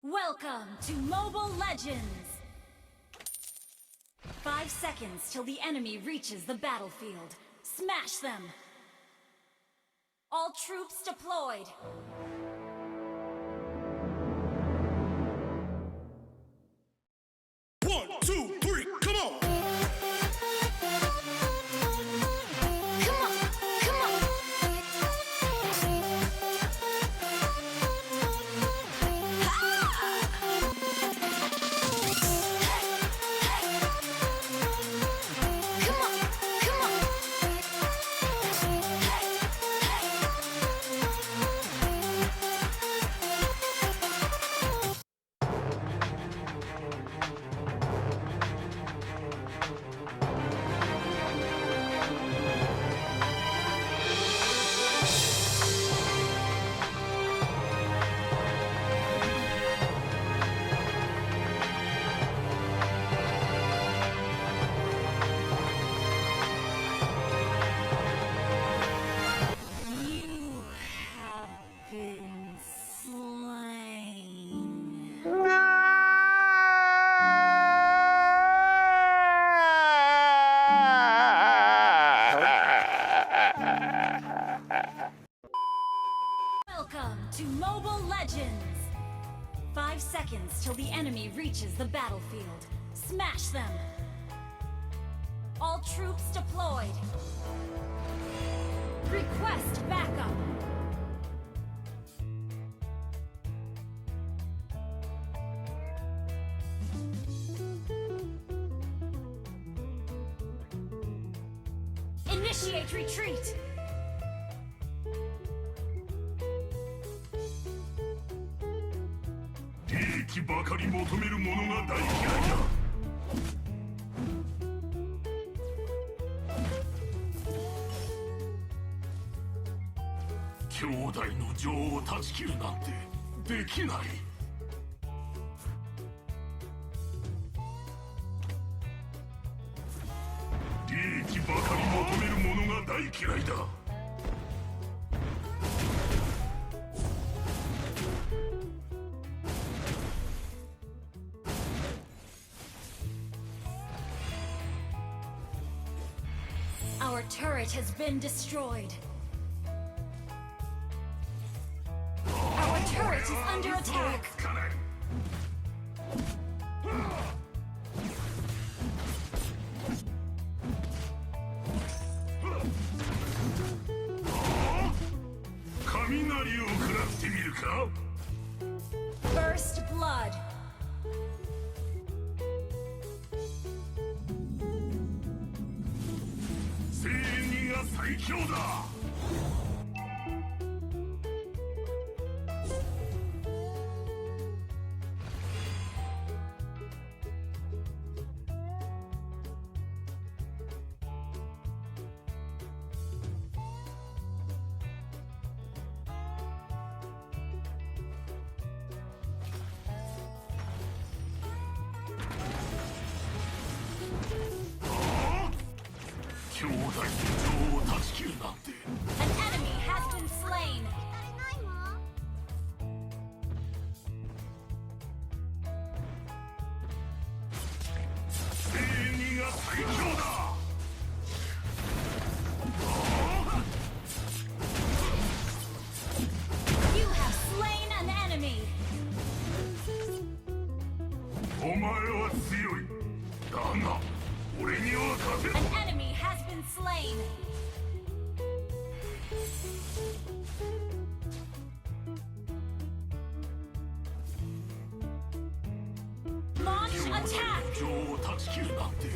Welcome to Mobile Legends! 5 seconds till the enemy reaches the battlefield. Smash them! All troops deployed! One, two, three, come on! Come on! Come on! Come on! Come on! Been slain. Welcome to Mobile Legends! 5 seconds till the enemy reaches the battlefield. Smash them! All troops deployed. Request backup. Initiate retreat.利益ばかり求める者が大嫌いだ。兄弟の情を断ち切るなんてできない。利益ばかり求める者が大嫌いだ。Our turret has been destroyed. Our turret is under attack. つかない。雷を食らってみるか。 First blood. 正義が最強だ。兄弟の情を断ち切るなんて。 An enemy has been slain. 正義が最強だ。 You have slain an enemy. お前は強い。だが、俺には勝て An ん。 enemy has been slain. Launch attack. 情を断ち切るなんてで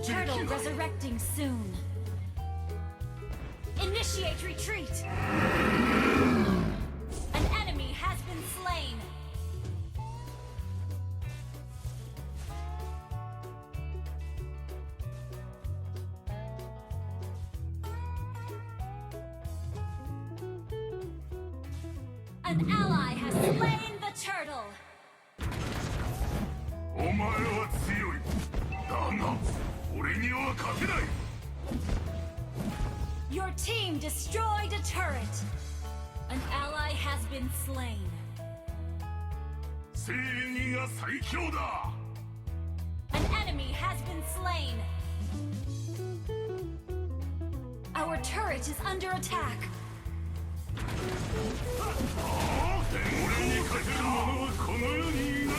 き Turtle ない。 resurrecting soon. Initiate retreat. An enemy has been slain. An ally has slain the turtle. お前は強い。だが、俺には勝てない。 Your team destroyed a turret. An ally has been slain. 正義が最強だ。 An enemy has been slain. Our turret is under attack. 俺に勝てる者はこの世にいない。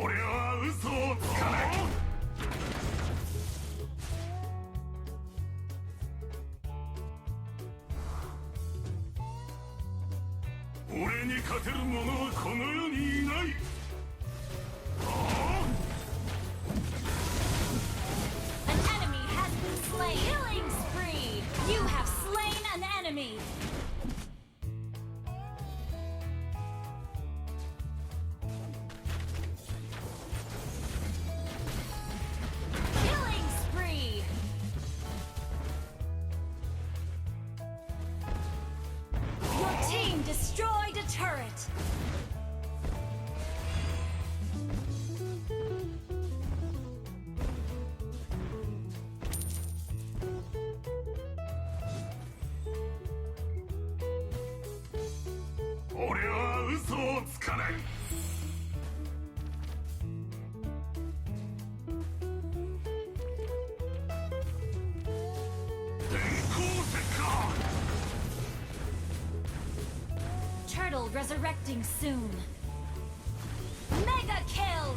俺は嘘をつかない。俺に勝てる者はこの世にいない。 An enemy has been slain. Killing spree. You have slain an enemy. Killing spree. Your team destroyed a turret.俺は嘘をつかない。電光石火。 Turtle resurrecting soon. Mega kill!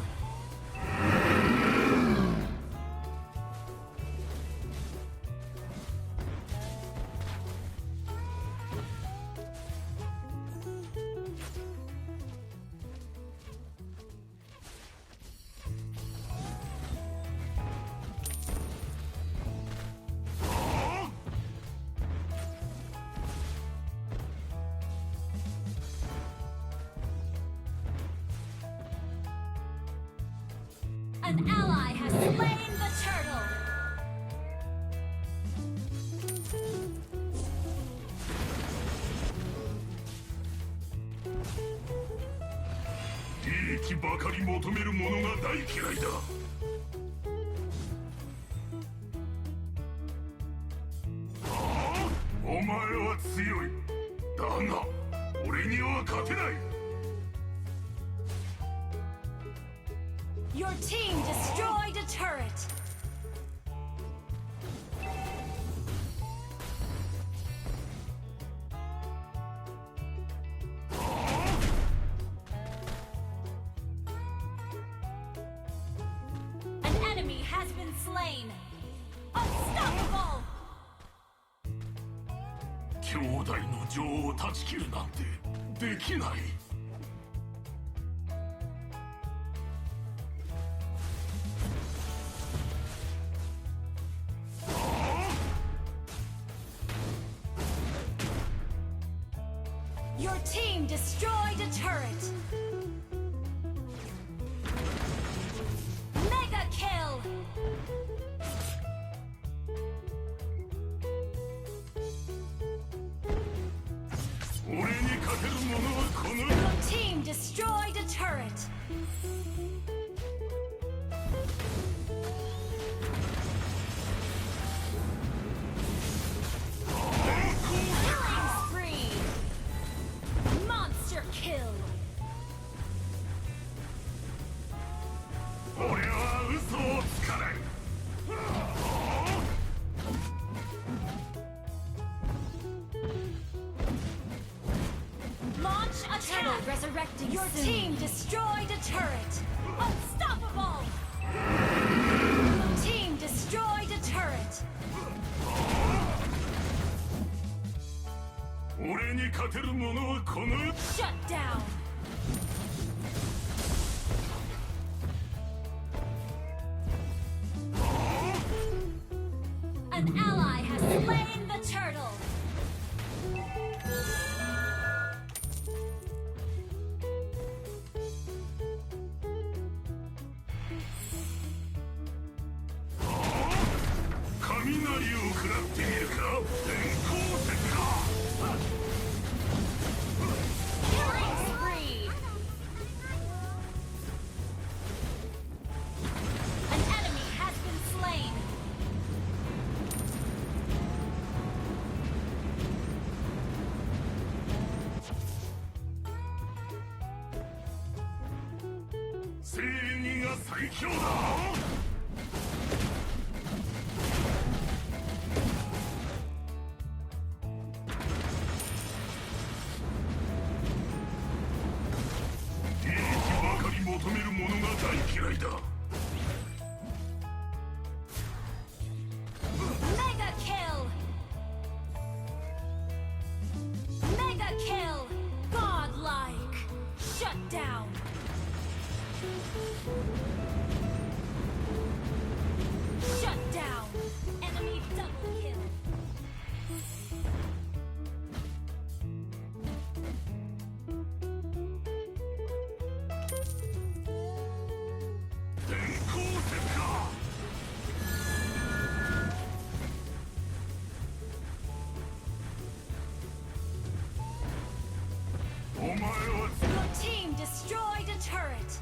An ally has slain the turtle!利益ばかり求める者が大嫌いだ。お前は強い。だが俺には勝てない。 Your team destroyed a turret! An enemy has been slain! Unstoppable! 兄弟の情を断ち切るなんてできない。 Your team destroyed a turret! Mega kill! Your team destroyed a turret! Killing spree! Monster kill! 俺は嘘をつかない。 Launch attack! Turtle resurrecting Your team destroyed a turret! Unstoppable! Your team destroyed a turret! 俺に勝てる者はこの世。 Shut down! An ally has slain the turtle! Killing spree! An enemy has been slain! 正義が最強だ。利益ばかり求める者が大嫌いだ。Mega kill! Mega kill! Godlike! Shut down! Shut down! Enemy double kill! Your team destroyed a turret!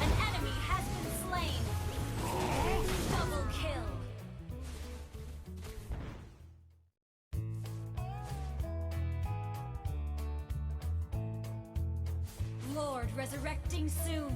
An enemy has been slain! Double kill! Lord resurrecting soon!